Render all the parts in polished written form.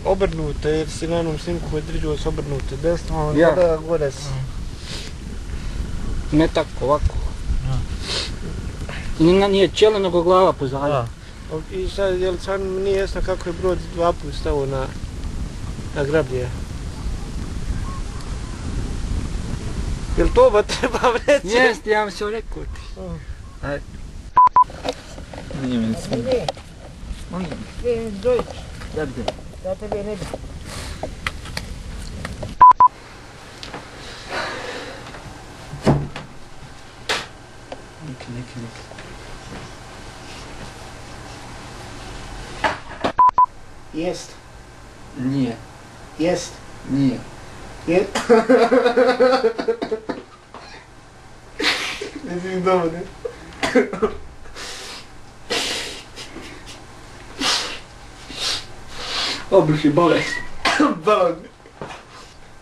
obrnuto, jer si na onom snimku određuo se obrnuto desno, Ja. onda gore si. Ne tako, ovako. Nije čelo, nego glava pozadnje. I sad, jel sam mi nije jasno kako je brod 2 put stao na grablje. Jel to ba treba reći? Jest, ja vam se rekao ti. Ajde. Nije mi se. Molim. Dođi, Jadde. ja tebe ne bi. Neki. Jest. Nije. Jest. Nije. Jest. Mislim dobro, ne? Obrši bolest. Balon.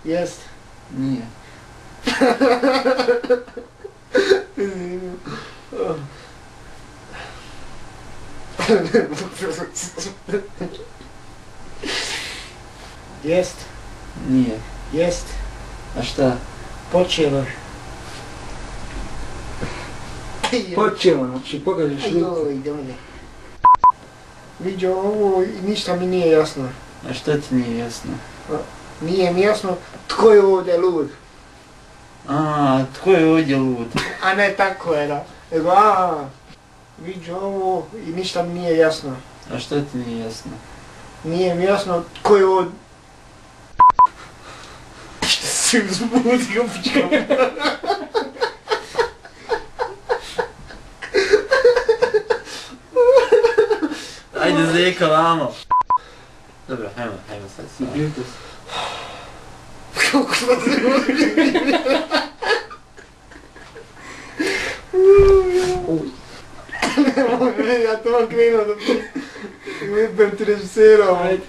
Jest. Nije. Jest. Nije. Jest. A šta? Počelo. Počelo, znači pokažeš ruku. Joj, dole. Viđo ovo i ništa mi nije jasno. A šta ti nije jasno? Nije mi jasno tko je ovdje lud. A, tko je ovdje lud? A ne tako je da. Nego viđo ovo i ništa mi nije jasno. A šta ti nije jasno? Nije mi jasno tko je ovdje. Što si uzbudio pička? Ajde zeka vamo. Dobro, hajmo sad sad. Bijete se. Kako smo se možili? Ja to vam krenuo da jebem ti režiserao. Ajde.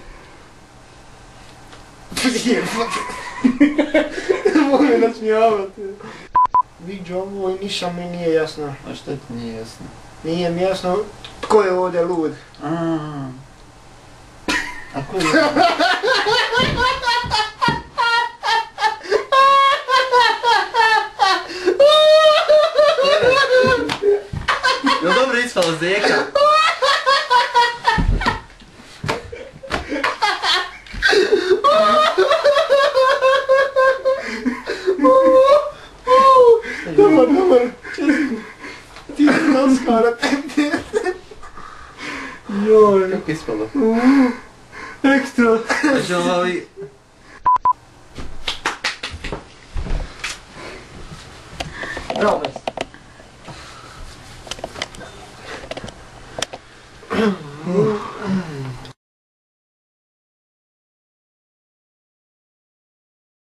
Mogu me nasmijavati. Viđo ovo i ništa mi nije jasno. A šta ti nije jasno? Nije mi jasno tko je ovdje lud. A ko je? Jel dobro ispalo zeka? Dobar. Ti si naskara tebi. Joj. Kako ispalo? Ekstra. Hoćemo ovi... Bravo.